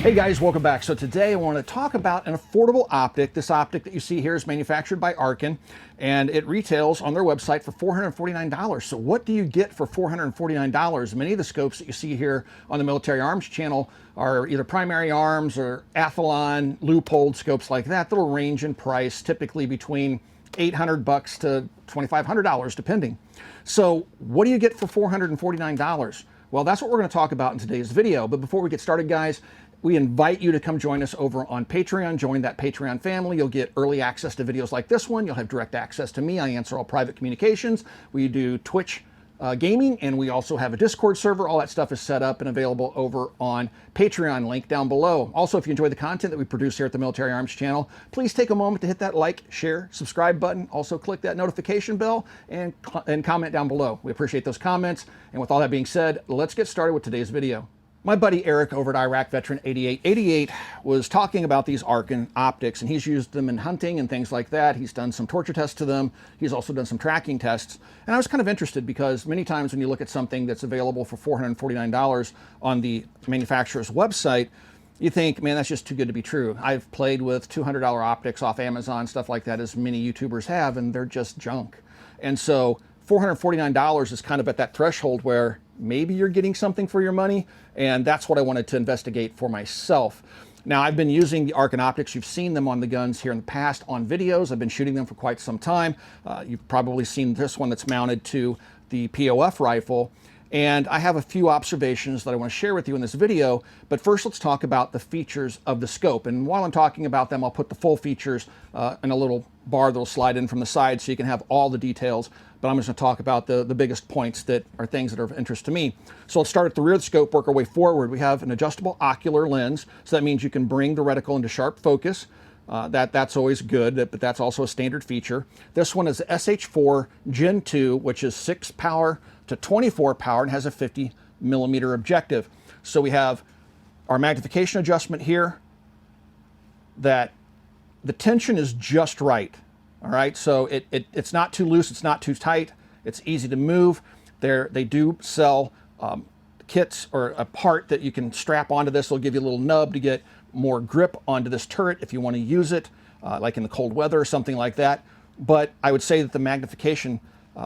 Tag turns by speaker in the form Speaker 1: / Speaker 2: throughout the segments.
Speaker 1: Hey guys, welcome back. So today I want to talk about an affordable optic. This optic that you see here is manufactured by Arken, and it retails on their website for $449. So what do you get for $449? Many of the scopes that you see here on the Military Arms channel are either primary arms or Athlon, Leupold scopes like that. That'll range in price, typically between $800 to $2,500 depending. So what do you get for $449? Well, that's what we're going to talk about in today's video. But before we get started, guys, we invite you to come join us over on Patreon. Join that Patreon family. You'll get early access to videos like this one. You'll have direct access to me. I answer all private communications. We do Twitch gaming, and we also have a Discord server. All that stuff is set up and available over on Patreon, link down below. Also, if you enjoy the content that we produce here at the Military Arms channel, please take a moment to hit that like, share, subscribe button. Also click that notification bell and comment down below. We appreciate those comments. And with all that being said, let's get started with today's video. My buddy Eric over at Iraq Veteran 8888 was talking about these Arken optics, and he's used them in hunting and things like that. He's done some torture tests to them. He's also done some tracking tests. And I was kind of interested because many times when you look at something that's available for $449 on the manufacturer's website, you think, man, that's just too good to be true. I've played with $200 optics off Amazon, stuff like that, as many YouTubers have, and they're just junk. And so $449 is kind of at that threshold where maybe you're getting something for your money, and that's what I wanted to investigate for myself. Now, I've been using the Arken Optics. You've seen them on the guns here in the past on videos. I've been shooting them for quite some time. You've probably seen this one that's mounted to the POF rifle. And I have a few observations that I want to share with you in this video. But first, let's talk about the features of the scope. And while I'm talking about them, I'll put the full features in a little bar that'll slide in from the side so you can have all the details. But I'm just going to talk about the biggest points that are things that are of interest to me. So let's start at the rear of the scope, work our way forward. We have an adjustable ocular lens. So that means you can bring the reticle into sharp focus. That's always good, but that's also a standard feature. This one is SH4 Gen 2, which is 6 power to 24 power and has a 50 millimeter objective. So we have our magnification adjustment here, that the tension is just right. All right, so it's not too loose, it's not too tight, it's easy to move. They do sell kits or a part that you can strap onto this. They'll give you a little nub to get more grip onto this turret if you want to use it, like in the cold weather or something like that. But I would say that the magnification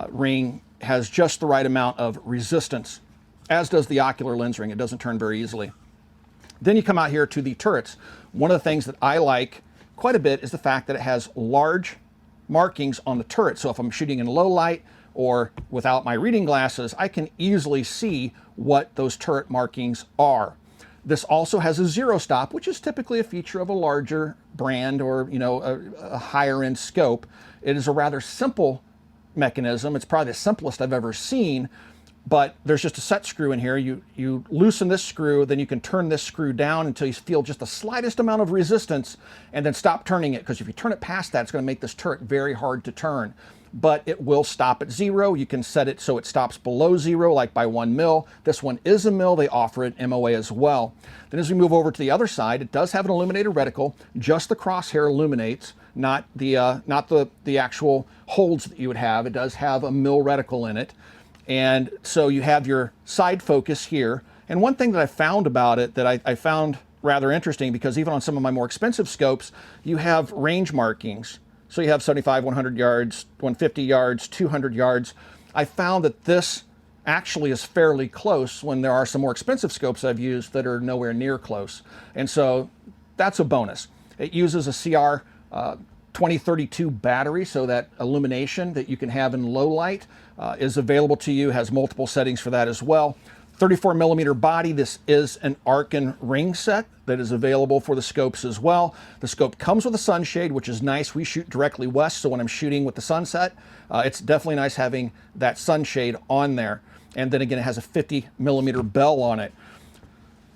Speaker 1: ring has just the right amount of resistance, as does the ocular lens ring. It doesn't turn very easily. Then you come out here to the turrets. One of the things that I like quite a bit is the fact that it has large markings on the turret. So if I'm shooting in low light or without my reading glasses, I can easily see what those turret markings are. This also has a zero stop, which is typically a feature of a larger brand or, you know, a higher end scope. It is a rather simple mechanism. It's probably the simplest I've ever seen, but there's just a set screw in here. You loosen this screw, then you can turn this screw down until you feel just the slightest amount of resistance, and then stop turning it, because if you turn it past that, it's going to make this turret very hard to turn. But it will stop at 0. You can set it so it stops below 0, like by 1 mil. This one is a mil. They offer it MOA as well. Then as we move over to the other side, it does have an illuminated reticle. Just the crosshair illuminates, not the actual holds that you would have. It does have a mil reticle in it. And so you have your side focus here. And one thing that I found about it that I found rather interesting, because even on some of my more expensive scopes, you have range markings. So you have 75, 100 yards, 150 yards, 200 yards. I found that this actually is fairly close when there are some more expensive scopes I've used that are nowhere near close. And so that's a bonus. It uses a CR 2032 battery, so that illumination that you can have in low light is available to you, has multiple settings for that as well. 34 millimeter body. This is an Arken ring set that is available for the scopes as well. The scope comes with a sunshade, which is nice. We shoot directly west, so when I'm shooting with the sunset, it's definitely nice having that sunshade on there. And then again, it has a 50 millimeter bell on it.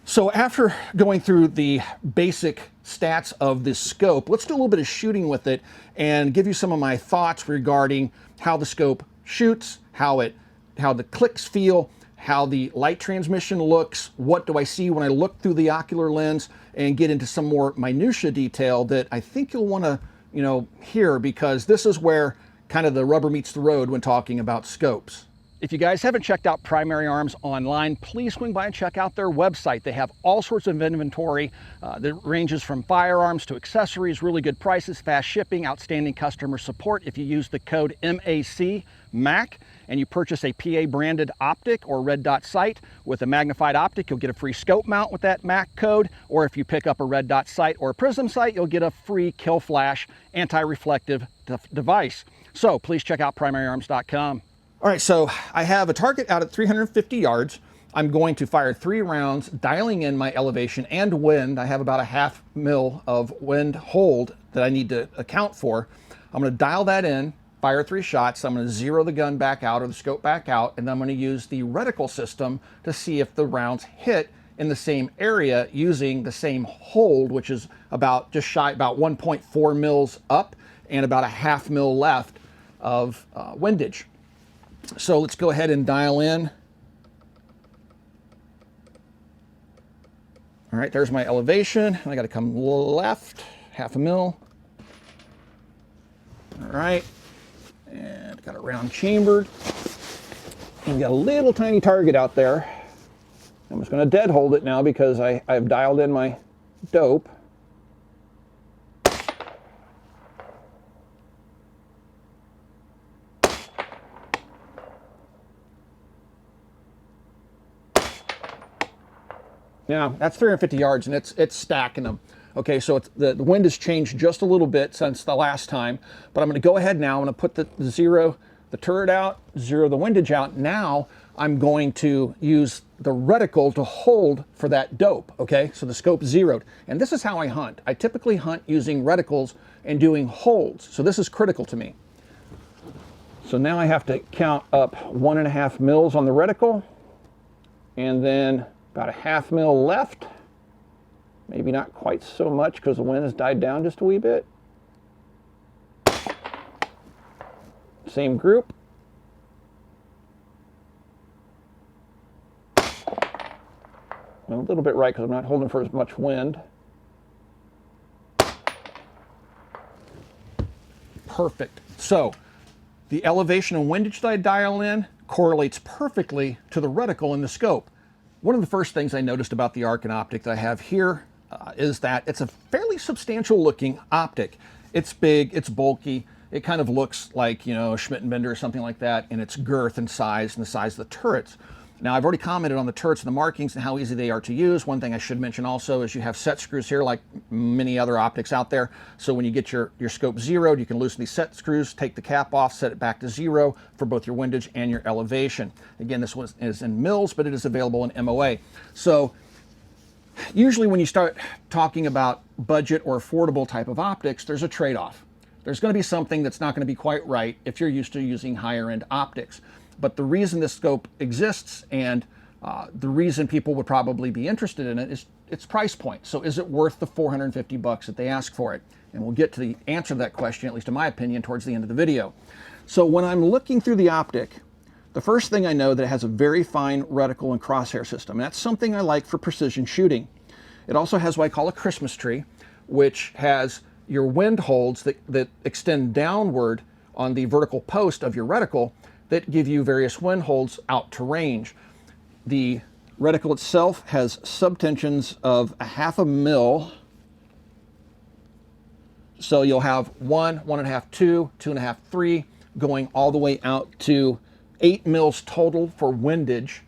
Speaker 1: So after going through the basic stats of this scope, let's do a little bit of shooting with it and give you some of my thoughts regarding how the scope shoots, how the clicks feel, how the light transmission looks, what do I see when I look through the ocular lens, and get into some more minutia detail that I think you'll want to, hear, because this is where kind of the rubber meets the road when talking about scopes. If you guys haven't checked out Primary Arms online, please swing by and check out their website. They have all sorts of inventory that ranges from firearms to accessories, really good prices, fast shipping, outstanding customer support. If you use the code MAC and you purchase a PA branded optic or red dot sight with a magnified optic, you'll get a free scope mount with that MAC code. Or if you pick up a red dot sight or a prism sight, you'll get a free kill flash anti-reflective device. So please check out primaryarms.com. All right, so I have a target out at 350 yards. I'm going to fire 3 rounds, dialing in my elevation and wind. I have about a ½ mil of wind hold that I need to account for. I'm going to dial that in, fire 3 shots. I'm going to zero the gun back out or the scope back out, and then I'm going to use the reticle system to see if the rounds hit in the same area using the same hold, which is about just shy, about 1.4 mils up and about a ½ mil left of windage. So let's go ahead and dial in. All right, there's my elevation. I got to come left, ½ mil. All right, and got it round chambered. And we got a little tiny target out there. I'm just going to dead hold it now because I've dialed in my dope. Now, that's 350 yards, and it's stacking them. Okay, so the wind has changed just a little bit since the last time, but I'm going to go ahead now. I'm going to put the turret out, zero the windage out. Now, I'm going to use the reticle to hold for that dope, okay? So the scope's zeroed. And this is how I hunt. I typically hunt using reticles and doing holds. So this is critical to me. So now I have to count up 1.5 mils on the reticle, and then about a ½ mil left. Maybe not quite so much because the wind has died down just a wee bit. Same group. A little bit right because I'm not holding for as much wind. Perfect. So the elevation and windage that I dial in correlates perfectly to the reticle in the scope. One of the first things I noticed about the Arken optic that I have here is that it's a fairly substantial looking optic. It's big, it's bulky, it kind of looks like, you know, a Schmidt and Bender or something like that in its girth and size and the size of the turrets. Now, I've already commented on the turrets and the markings and how easy they are to use. One thing I should mention also is you have set screws here like many other optics out there. So when you get your scope zeroed, you can loosen these set screws, take the cap off, set it back to 0 for both your windage and your elevation. Again, this one is in mils, but it is available in MOA. So usually when you start talking about budget or affordable type of optics, there's a trade-off. There's going to be something that's not going to be quite right if you're used to using higher end optics. But the reason this scope exists and the reason people would probably be interested in it is its price point. So is it worth the $450 that they ask for it? And we'll get to the answer to that question, at least in my opinion, towards the end of the video. So when I'm looking through the optic, the first thing I know that it has a very fine reticle and crosshair system. And that's something I like for precision shooting. It also has what I call a Christmas tree, which has your wind holds that extend downward on the vertical post of your reticle that give you various wind holds out to range. The reticle itself has subtensions of ½ mil. So you'll have 1, 1.5, 2, 2.5, 3, going all the way out to 8 mils total for windage.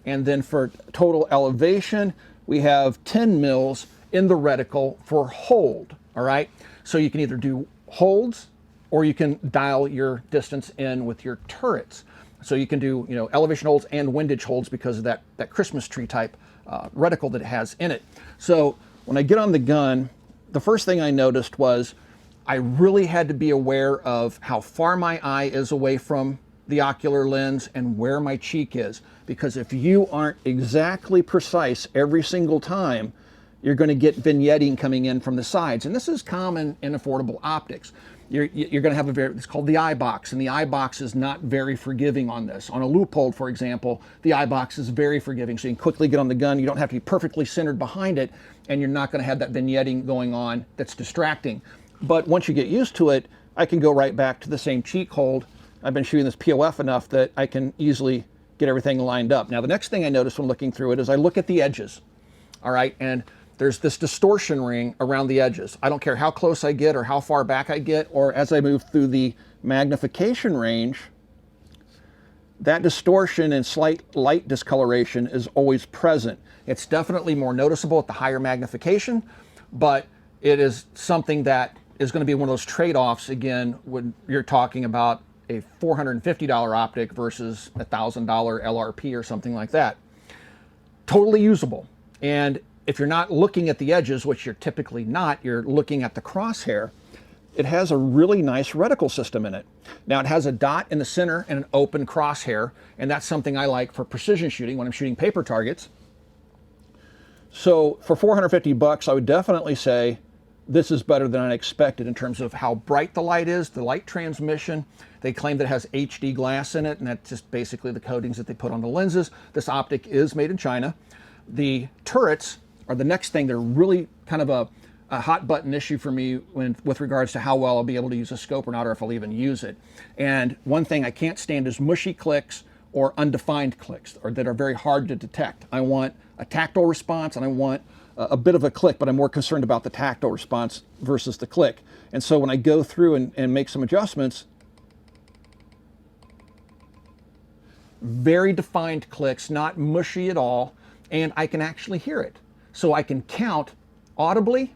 Speaker 1: And then for total elevation, we have 10 mils in the reticle for hold, all right? So you can either do holds or you can dial your distance in with your turrets. So you can do, you know, elevation holds and windage holds because of that Christmas tree type reticle that it has in it. So when I get on the gun, the first thing I noticed was I really had to be aware of how far my eye is away from the ocular lens and where my cheek is. Because if you aren't exactly precise every single time, you're going to get vignetting coming in from the sides. And this is common in affordable optics. You're going to have it's called the eye box, and the eye box is not very forgiving on this. On a loophole, for example, the eye box is very forgiving, so you can quickly get on the gun. You don't have to be perfectly centered behind it, and you're not going to have that vignetting going on that's distracting. But once you get used to it, I can go right back to the same cheek hold I've been shooting this POF enough that I can easily get everything lined up. Now, the next thing I notice when looking through it is I look at the edges, all right? And there's this distortion ring around the edges. I don't care how close I get or how far back I get, or as I move through the magnification range, that distortion and slight light discoloration is always present. It's definitely more noticeable at the higher magnification, but it is something that is going to be one of those trade-offs, again, when you're talking about a $450 optic versus a $1,000 LRP or something like that. Totally usable. And if you're not looking at the edges, which you're typically not, you're looking at the crosshair, it has a really nice reticle system in it. Now, it has a dot in the center and an open crosshair, and that's something I like for precision shooting when I'm shooting paper targets. So for 450 bucks, I would definitely say this is better than I expected in terms of how bright the light is, the light transmission. They claim that it has HD glass in it, and that's just basically the coatings that they put on the lenses. This optic is made in China. The turrets are the next thing. They're really kind of a hot button issue for me with regards to how well I'll be able to use a scope or not, or if I'll even use it. And one thing I can't stand is mushy clicks or undefined clicks, or that are very hard to detect. I want a tactile response, and I want a bit of a click, but I'm more concerned about the tactile response versus the click. And so when I go through and make some adjustments, very defined clicks, not mushy at all, and I can actually hear it. So I can count audibly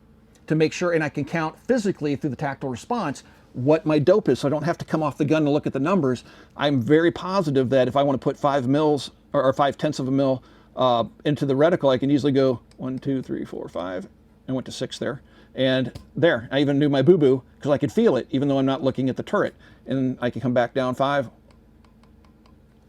Speaker 1: to make sure, and I can count physically through the tactile response what my dope is, so I don't have to come off the gun and look at the numbers. I'm very positive that if I want to put 5 mils or 5/10 of a mil into the reticle, I can easily go 1, 2, 3, 4, 5, and went to 6 there. And there, I even knew my boo-boo because I could feel it even though I'm not looking at the turret. And I can come back down 5,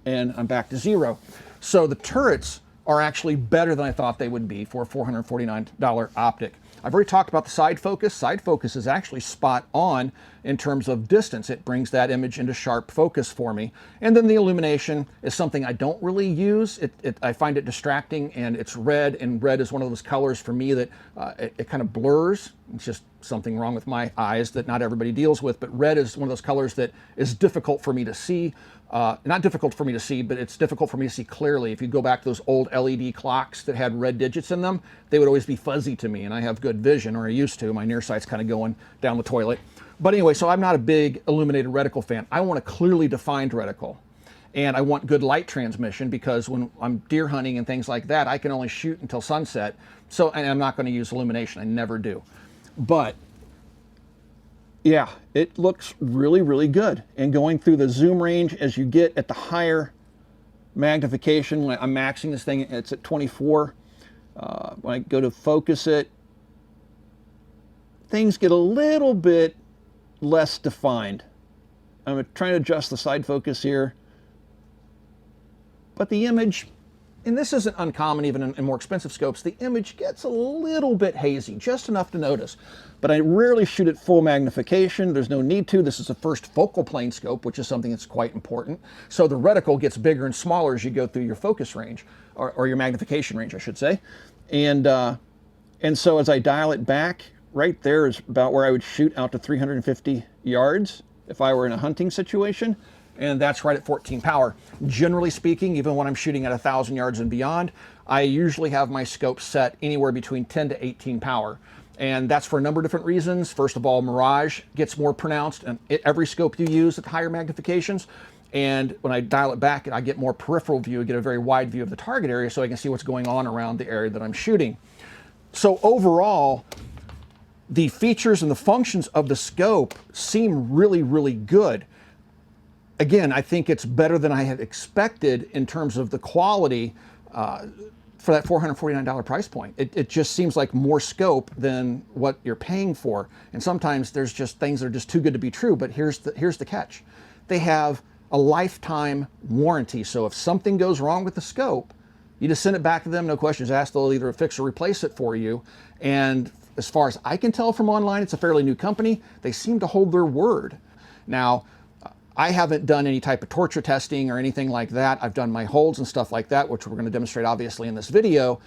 Speaker 1: and I'm back to 0. So the turrets are actually better than I thought they would be for a $449 optic. I've already talked about the side focus. Side focus is actually spot on in terms of distance. It brings that image into sharp focus for me. And then the illumination is something I don't really use. I find it distracting, and it's red, and red is one of those colors for me that it kind of blurs. It's just something wrong with my eyes that not everybody deals with, but red is one of those colors that is difficult for me to see. Not difficult for me to see, but it's difficult for me to see clearly. If you go back to those old LED clocks that had red digits in them, they would always be fuzzy to me, and I have good vision, or I used to. My near sight's kind of going down the toilet. But anyway, so I'm not a big illuminated reticle fan. I want a clearly defined reticle, and I want good light transmission, because when I'm deer hunting and things like that, I can only shoot until sunset. So, and I'm not going to use illumination. I never do. But yeah, it looks really, really good. And going through the zoom range as you get at the higher magnification, when I'm maxing this thing, it's at 24. When I go to focus it, things get a little bit less defined. I'm trying to adjust the side focus here. But the image, and this isn't uncommon even in more expensive scopes, the image gets a little bit hazy, just enough to notice. But I rarely shoot at full magnification. There's no need to. This is a first focal plane scope, which is something that's quite important. So the reticle gets bigger and smaller as you go through your focus range, or your magnification range, I should say. And so as I dial it back, right there is about where I would shoot out to 350 yards if I were in a hunting situation. And that's right at 14 power. Generally speaking, even when I'm shooting at 1,000 yards and beyond, I usually have my scope set anywhere between 10 to 18 power. And that's for a number of different reasons. First of all, mirage gets more pronounced in every scope you use at higher magnifications. And when I dial it back, I get more peripheral view, I get a very wide view of the target area, so I can see what's going on around the area that I'm shooting. So overall, the features and the functions of the scope seem really, really good. Again, I think it's better than I had expected in terms of the quality for that $449 price point. It just seems like more scope than what you're paying for. And sometimes there's just things that are just too good to be true, but here's the catch. They have a lifetime warranty. So if something goes wrong with the scope, you just send it back to them, no questions asked. They'll either fix or replace it for you. And as far as I can tell from online, it's a fairly new company. They seem to hold their word. Now, I haven't done any type of torture testing or anything like that. I've done my holds and stuff like that, which we're going to demonstrate obviously in this video,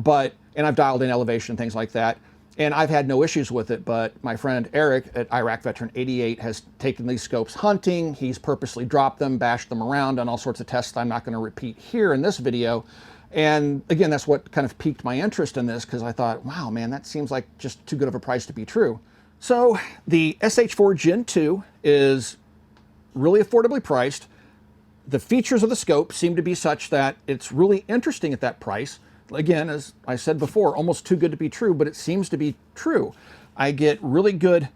Speaker 1: and I've dialed in elevation and things like that. And I've had no issues with it, but my friend Eric at Iraq Veteran 88 has taken these scopes hunting. He's purposely dropped them, bashed them around, done all sorts of tests I'm not going to repeat here in this video. And again, that's what kind of piqued my interest in this, because I thought, wow, man, that seems like just too good of a price to be true. So the SH4 Gen 2 is really affordably priced. The features of the scope seem to be such that it's really interesting at that price. Again, as I said before, almost too good to be true, but it seems to be true. I get really good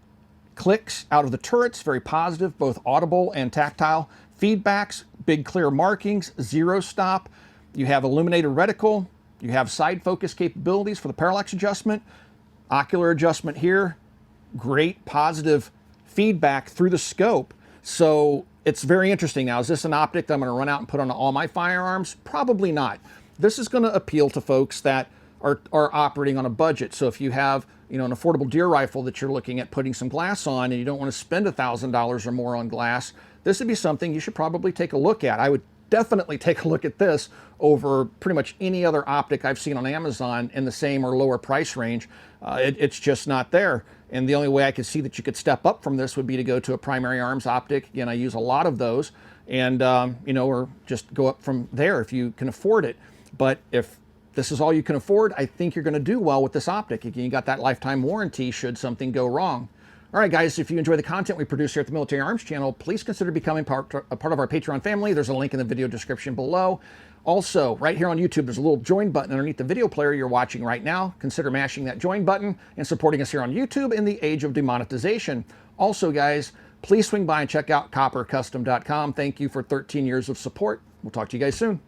Speaker 1: clicks out of the turrets, very positive, both audible and tactile feedbacks, big clear markings, zero stop. You have illuminated reticle, you have side focus capabilities for the parallax adjustment, ocular adjustment here, great positive feedback through the scope. So it's very interesting. Now, is this an optic that I'm going to run out and put on all my firearms? Probably not. This is going to appeal to folks that are operating on a budget. So if you have, an affordable deer rifle that you're looking at putting some glass on and you don't want to spend $1,000 or more on glass, this would be something you should probably take a look at. I would definitely take a look at this over pretty much any other optic I've seen on Amazon in the same or lower price range. It's just not there. And the only way I could see that you could step up from this would be to go to a primary arms optic. Again, I use a lot of those, and or just go up from there if you can afford it. But if this is all you can afford, I think you're going to do well with this optic. Again, you got that lifetime warranty should something go wrong. All right, guys, if you enjoy the content we produce here at the Military Arms Channel, please consider becoming a part of our Patreon family. There's a link in the video description below. Also, right here on YouTube, there's a little join button underneath the video player you're watching right now. Consider mashing that join button and supporting us here on YouTube in the age of demonetization. Also, guys, please swing by and check out coppercustom.com. Thank you for 13 years of support. We'll talk to you guys soon.